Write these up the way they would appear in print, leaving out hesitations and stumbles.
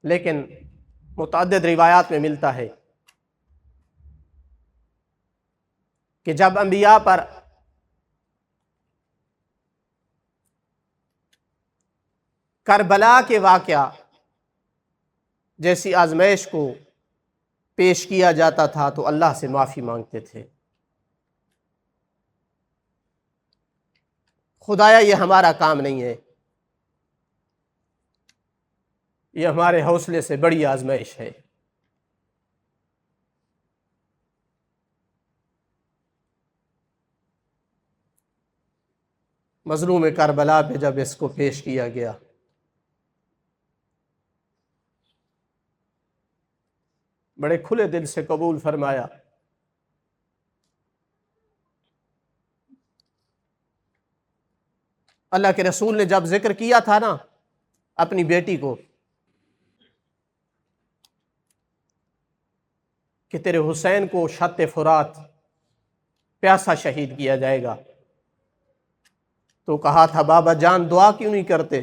لیکن متعدد روایات میں ملتا ہے کہ جب انبیاء پر کربلا کے واقعہ جیسی آزمائش کو پیش کیا جاتا تھا تو اللہ سے معافی مانگتے تھے، خدایا یہ ہمارا کام نہیں ہے، یہ ہمارے حوصلے سے بڑی آزمائش ہے۔ مظلوم کربلا پہ جب اس کو پیش کیا گیا بڑے کھلے دل سے قبول فرمایا۔ اللہ کے رسول نے جب ذکر کیا تھا نا اپنی بیٹی کو کہ تیرے حسین کو شط فرات پیاسا شہید کیا جائے گا، تو کہا تھا بابا جان دعا کیوں نہیں کرتے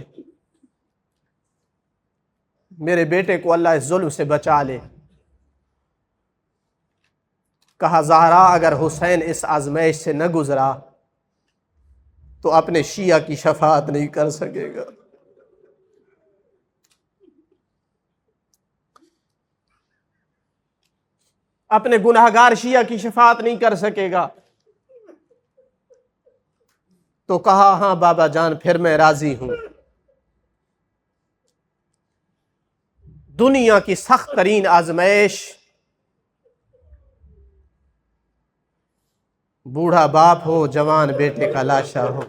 میرے بیٹے کو اللہ اس ظلم سے بچا لے۔ کہا زہرا اگر حسین اس آزمائش سے نہ گزرا تو اپنے شیعہ کی شفاعت نہیں کر سکے گا۔ اپنے گناہگار شیعہ کی شفاعت نہیں کر سکے گا۔ تو کہا ہاں بابا جان پھر میں راضی ہوں۔ دنیا کی سخت ترین آزمائش بوڑھا باپ ہو جوان بیٹے کا لاشا ہو،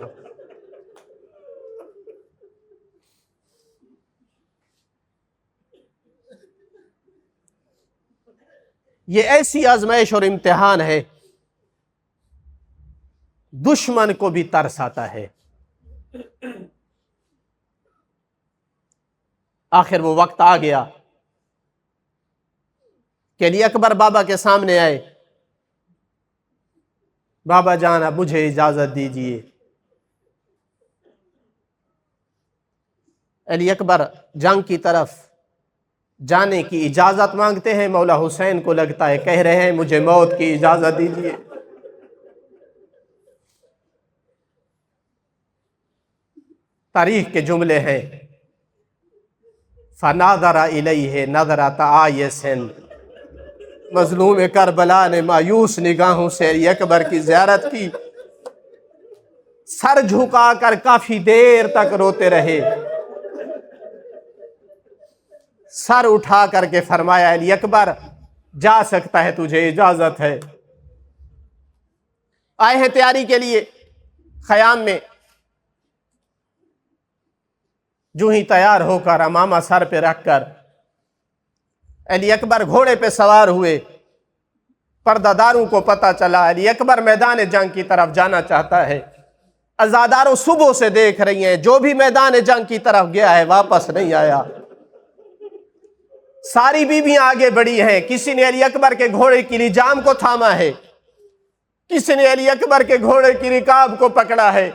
یہ ایسی آزمائش اور امتحان ہے دشمن کو بھی ترس آتا ہے۔ آخر وہ وقت آ گیا کہ علی اکبر بابا کے سامنے آئے، بابا جان اب مجھے اجازت دیجیے۔ علی اکبر جنگ کی طرف جانے کی اجازت مانگتے ہیں، مولا حسین کو لگتا ہے کہہ رہے ہیں مجھے موت کی اجازت دیجیے۔ تاریخ کے جملے ہیں فَنَاظَرَ إِلَيْهِ نَظْرَةَ عَائِسٍ، مظلوم کربلا نے مایوس نگاہوں سے علی اکبر کی زیارت کی، سر جھکا کر کافی دیر تک روتے رہے، سر اٹھا کر کے فرمایا علی اکبر جا سکتا ہے، تجھے اجازت ہے۔ آئے ہیں تیاری کے لیے خیام میں، جو ہی تیار ہو کر امامہ سر پہ رکھ کر علی اکبر گھوڑے پہ سوار ہوئے۔ پردہ داروں کو پتہ چلا علی اکبر میدان جنگ کی طرف جانا چاہتا ہے۔ عزاداروں صبح سے دیکھ رہی ہیں، جو بھی میدان جنگ کی طرف گیا ہے واپس نہیں آیا۔ ساری بیویاں آگے بڑھی ہیں، کسی نے علی اکبر کے گھوڑے کی لجام کو تھاما ہے، کسی نے علی اکبر کے گھوڑے کی رکاب کو پکڑا ہے،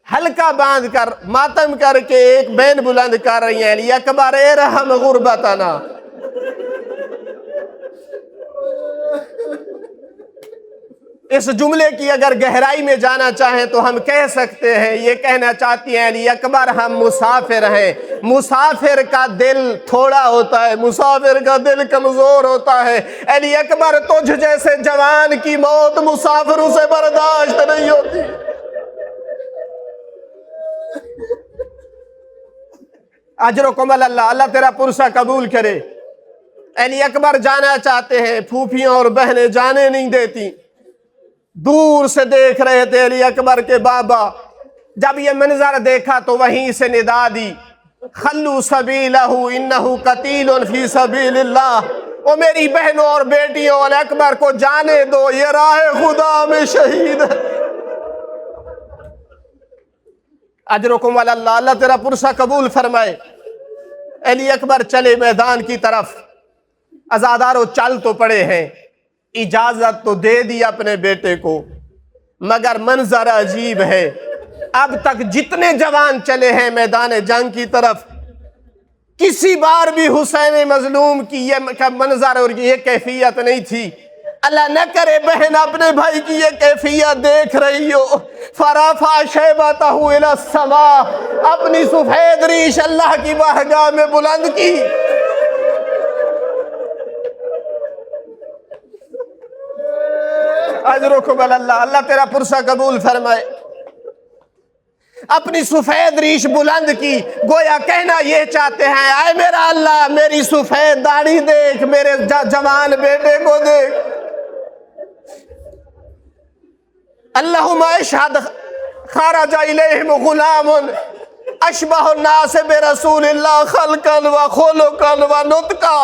حلقہ باندھ کر ماتم کر کے ایک بین بلند کر رہی ہیں علی اکبر ارحم غربتنا۔ اس جملے کی اگر گہرائی میں جانا چاہیں تو ہم کہہ سکتے ہیں، یہ کہنا چاہتی ہیں علی اکبر ہم مسافر ہیں، مسافر کا دل تھوڑا ہوتا ہے، مسافر کا دل کمزور ہوتا ہے، علی اکبر تجھ جیسے جوان کی موت مسافروں سے برداشت نہیں ہوتی۔ اجرکم اللہ، اللہ تیرا پرسہ قبول کرے۔ علی اکبر جانا چاہتے ہیں، پھوپھیاں اور بہنیں جانے نہیں دیتی، دور سے دیکھ رہے تھے علی اکبر کے بابا۔ جب یہ منظر دیکھا تو وہیں سے ندا دی خلو سبیلہ انہو قتیل فی سبیل اللہ، او میری بہنوں اور بیٹیوں علی اکبر کو جانے دو، یہ راہ خدا میں شہید ہے۔ اجرکم اللہ، اللہ تیرا پرسہ قبول فرمائے۔ علی اکبر چلے میدان کی طرف، عزاداروں چل تو پڑے ہیں، اجازت تو دے دی اپنے بیٹے کو، مگر منظر عجیب ہے۔ اب تک جتنے جوان چلے ہیں میدان جنگ کی طرف، کسی بار بھی حسین مظلوم کی یہ منظر اور یہ کیفیت نہیں تھی۔ اللہ نہ کرے بہن اپنے بھائی کی یہ کیفیت دیکھ رہی ہو، فرافع شیبتہ الی السماء، اپنی سفید ریش اللہ کی بارگاہ میں بلند کی۔ اجرکم اللہ، اللہ تیرا پرسہ قبول فرمائے۔ اپنی سفید ریش بلند کی، گویا کہنا یہ چاہتے ہیں اے میرا اللہ میری سفید داڑھی دیکھ، میرے جوان بیٹے کو دیکھ۔ اللہم اشہد خرج الیہم غلام اشبہ الناس برسول اللہ خلقا و خلقا و نطقا۔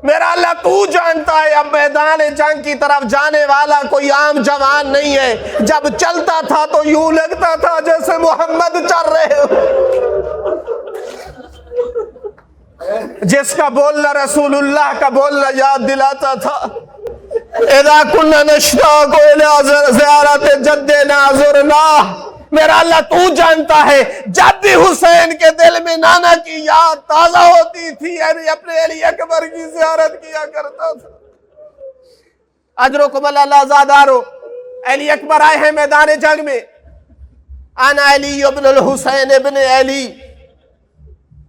میرا اللہ تو جانتا ہے اب میدان جنگ کی طرف جانے والا کوئی عام جوان نہیں ہے، جب چلتا تھا تو یوں لگتا تھا جیسے محمد چل رہے ہو، جس کا بولنا رسول اللہ کا بولنا یاد دلاتا تھا۔ اذا كنا نشتاق الى زیارت جدنا زرناہ۔ میرا اللہ تو جانتا ہے جب بھی حسین کے دل میں نانا کی یاد تازہ ہوتی تھی اپنے علی اکبر کی زیارت کیا کرتا تھا۔ اجرکم اللہ زادارو، علی اکبر آئے ہیں میدان جنگ میں۔ انا علی ابن الحسین ابن علی،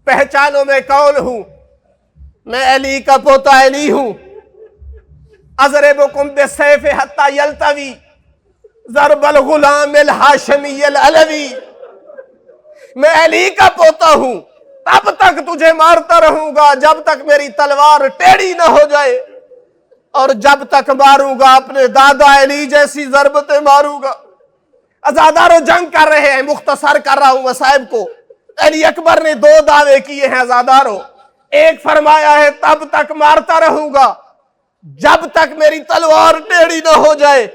پہچانو میں کون ہوں، میں علی کا پوتا علی ہوں۔ اضربکم بالسیف حتی یلتوی ضرب الغلام الہاشمی العلوی۔ میں علی کا پوتا ہوں، تب تک تجھے مارتا رہوں گا جب تک میری تلوار ٹیڑھی نہ ہو جائے، اور جب تک ماروں گا اپنے دادا علی جیسی ضربتیں ماروں گا۔ ازادارو جنگ کر رہے ہیں، مختصر کر رہا ہوں مصائب کو۔ علی اکبر نے دو دعوے کیے ہیں ازادارو، ایک فرمایا ہے تب تک مارتا رہوں گا جب تک میری تلوار ٹیڑھی نہ ہو جائے،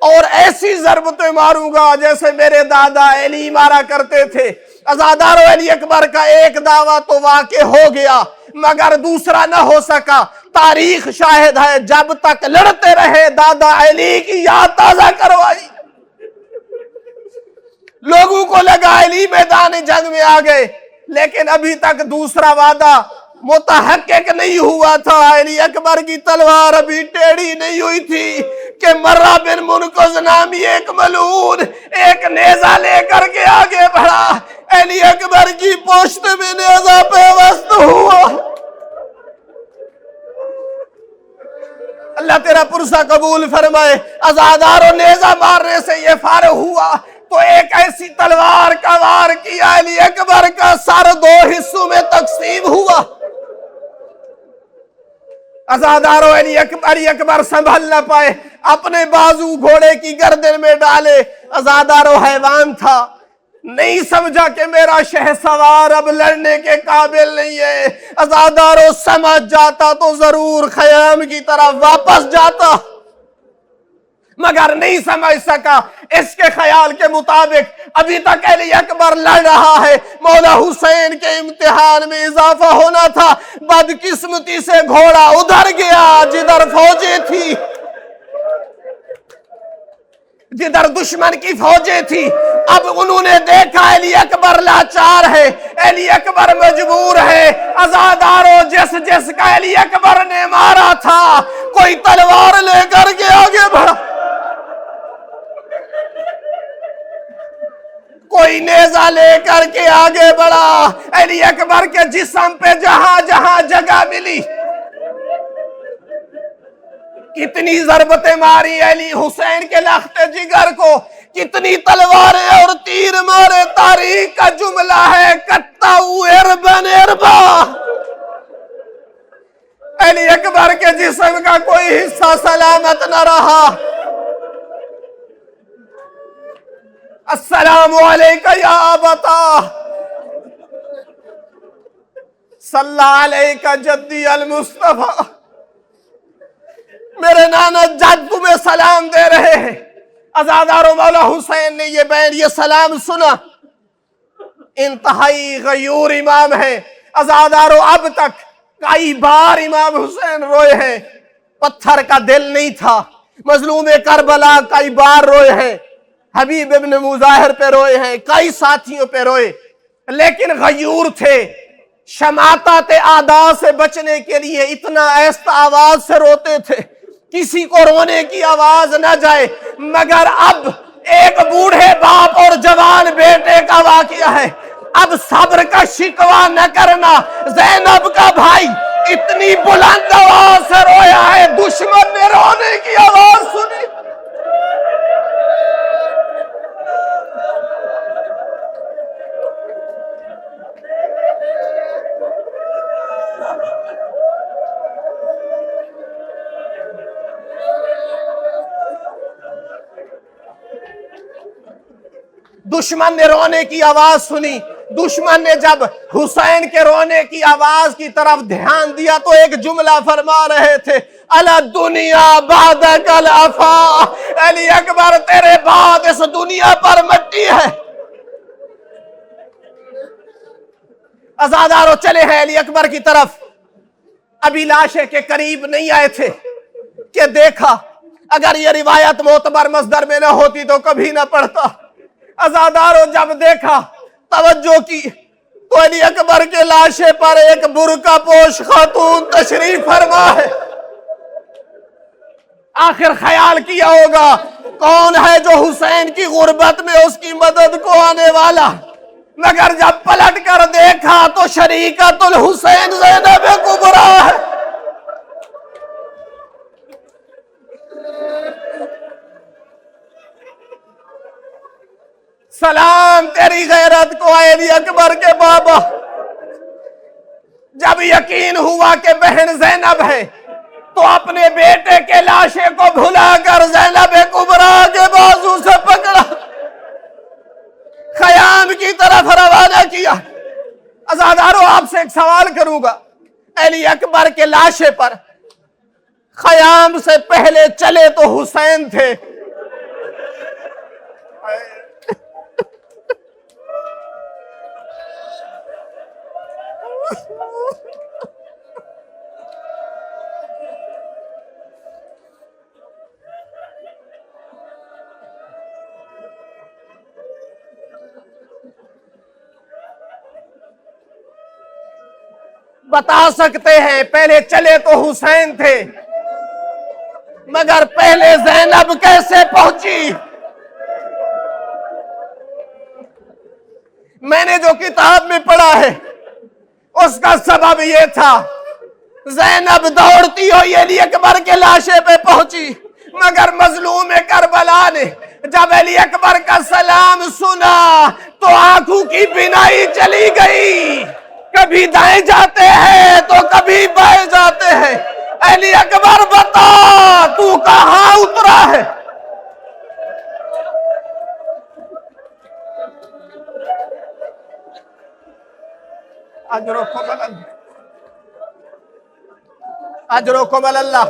اور ایسی ضربتیں ماروں گا جیسے میرے دادا علی مارا کرتے تھے۔ ازادارو علی اکبر کا ایک دعویٰ تو واقع ہو گیا مگر دوسرا نہ ہو سکا۔ تاریخ شاہد ہے جب تک لڑتے رہے دادا علی کی یاد تازہ کروائی۔ لوگوں کو لگا علی میدان جنگ میں آ گئے، لیکن ابھی تک دوسرا وعدہ متحقق نہیں ہوا تھا۔ علی اکبر کی تلوار ابھی ٹیڑھی نہیں ہوئی تھی کہ مرہ بن منقذ نامی ایک ملعون ایک نیزہ لے کر کے آگے بڑھا، علی اکبر کی پوشت میں نیزہ پیوست ہوا۔ اللہ تیرا پرسہ قبول فرمائے۔ ازادارو نیزہ مارنے سے یہ فارغ ہوا تو ایک ایسی تلوار کا وار کیا، علی اکبر کا سر دو حصوں میں تقسیم ہوا۔ ازادارو علی اکبر سنبھل نہ پائے، اپنے بازو گھوڑے کی گردن میں ڈالے۔ ازادارو حیوان تھا، نہیں سمجھا کہ میرا شہسوار اب لڑنے کے قابل نہیں ہے۔ ازادارو سمجھ جاتا تو ضرور خیام کی طرف واپس جاتا، مگر نہیں سمجھ سکا۔ اس کے خیال کے مطابق ابھی تک علی اکبر لڑ رہا ہے، مولا حسین کے امتحان میں اضافہ ہونا تھا۔ بدقسمتی سے گھوڑا ادھر گیا جدھر فوجیں تھی، جدھر دشمن کی فوجیں تھی۔ اب انہوں نے دیکھا علی اکبر لاچار ہے، علی اکبر مجبور ہے۔ ازادارو جس کا علی اکبر نے مارا تھا کوئی تلوار لے کر کے آگے بڑھا، کوئی نیزہ لے کر کے آگے بڑھا۔ علی اکبر کے جسم پہ جہاں جہاں جگہ ملی کتنی ضربتیں ماری علی حسین کے لخت جگر کو، کتنی تلواریں اور تیر مارے۔ تاریخ کا جملہ ہے کتا اربن اربا۔ علی اکبر کے جسم کا کوئی حصہ سلامت نہ رہا۔ السلام علیکہ یا ابتا صلی علیکہ جدی المصطفیٰ۔ میرے نانا جد تمہیں سلام دے رہے ہیں۔ ازادارو مولا حسین نے یہ سلام سنا۔ انتہائی غیور امام ہے۔ ازادارو اب تک کئی بار امام حسین روئے ہیں، پتھر کا دل نہیں تھا۔ مظلوم کربلا کئی بار روئے ہیں، حبیب ابن مظاہر پہ روئے ہیں، کئی ساتھیوں پہ روئے، لیکن غیور تھے۔ شماتات اعداء سے بچنے کے لیے اتنا ایسا آواز سے روتے تھے کسی کو رونے کی آواز نہ جائے، مگر اب ایک بوڑھے باپ اور جوان بیٹے کا واقعہ ہے۔ اب صبر کا شکوہ نہ کرنا، زینب کا بھائی اتنی بلند آواز سے رویا ہے، دشمن نے رونے کی آواز سنی۔ دشمن نے رونے کی آواز سنی۔ دشمن نے جب حسین کے رونے کی آواز کی طرف دھیان دیا تو ایک جملہ فرما رہے تھے، اَلَا الدُّنْيَا بَعْدَكَ الْعَفَا، علی اکبر تیرے بعد اس دنیا پر مٹی ہے۔ عزادارو چلے ہیں علی اکبر کی طرف، ابھی لاشے کے قریب نہیں آئے تھے کہ دیکھا، اگر یہ روایت معتبر مصدر میں نہ ہوتی تو کبھی نہ پڑھتا۔ عزادارو جب دیکھا، توجہ کی، تو علی اکبر کے لاشے پر ایک برقع پوش خاتون تشریف فرما ہے۔ آخر خیال کیا ہوگا کون ہے جو حسین کی غربت میں اس کی مدد کو آنے والا، مگر جب پلٹ کر دیکھا تو شریکت الحسین زینب کبریٰ ہے۔ سلام تیری غیرت کو علی اکبر کے بابا۔ جب یقین ہوا کہ بہن زینب ہے تو اپنے بیٹے کے لاشے کو بھلا کر زینب کبریٰ کے بازو سے پکڑا، خیام کی طرف روانہ کیا۔ عزادارو آپ سے ایک سوال کروں گا، علی اکبر کے لاشے پر خیام سے پہلے چلے تو حسین تھے، بتا سکتے ہیں پہلے چلے تو حسین تھے، مگر پہلے زینب کیسے پہنچی؟ میں نے جو کتاب میں پڑھا ہے اس کا سبب یہ تھا، زینب دوڑتی ہوئی علی اکبر کے لاشے پہ پہنچی، مگر مظلوم کربلا نے جب علی اکبر کا سلام سنا تو آنکھوں کی بینائی چلی گئی، کبھی دائیں جاتے ہیں تو کبھی بائیں جاتے ہیں۔ علی اکبر بتا تو کہاں اترا ہے؟ اجرکم اللہ۔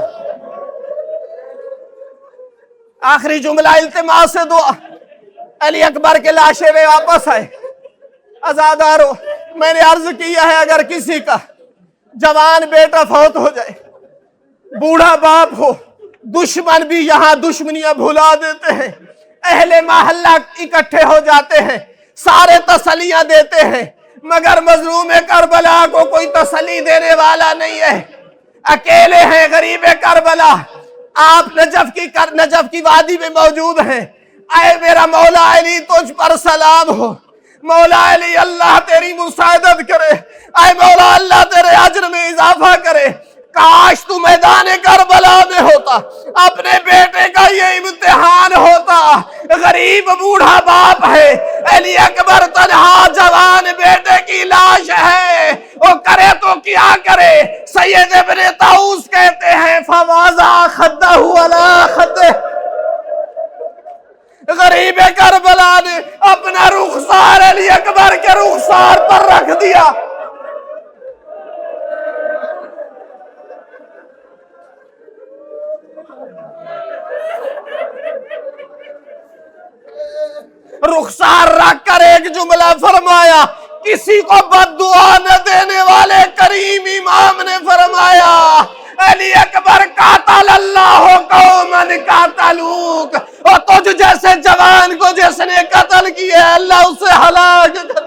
آخری جملہ التماس سے دعا، علی اکبر کے لاشے میں واپس آئے۔ عزادارو میں نے عرض کیا ہے اگر کسی کا جوان بیٹا فوت ہو جائے، بوڑھا باپ ہو، دشمن بھی یہاں دشمنیاں بھلا دیتے ہیں، اہل محلہ اکٹھے ہو جاتے ہیں، سارے تسلیاں دیتے ہیں، مگر مظلوم کربلا کو کوئی تسلی دینے والا نہیں ہے، اکیلے ہیں غریب کربلا۔ آپ نجف کی وادی میں موجود ہیں، اے میرا مولا علی تجھ پر سلام ہو، مولا علی اللہ تیری مساعدت کرے، اے مولا اللہ تیرے اجر میں اضافہ کرے، کاش تو میدان کربلا میں ہوتا، اپنے بیٹے کا یہ امتحان ہوتا، غریب بوڑھا باپ ہے، علی اکبر تنہا جوان بیٹے کی لاش ہے، وہ کرے تو کیا کرے؟ سید ابن طاؤس کہتے ہیں فَوَضَعَ خَدَّهُ عَلَى خَدِّهِ، غریب کربلا نے اپنا رخسار علی اکبر کے رخسار پر رکھ دیا۔ رخسار رکھ کر ایک جملہ فرمایا، کسی کو بد دعا نہ دینے والے کریم امام نے فرمایا، علی اکبر قاتل اللہ قوما قاتلوک، اور تجھ جیسے جوان کو جس نے قتل کیا اللہ اسے ہلاک کر۔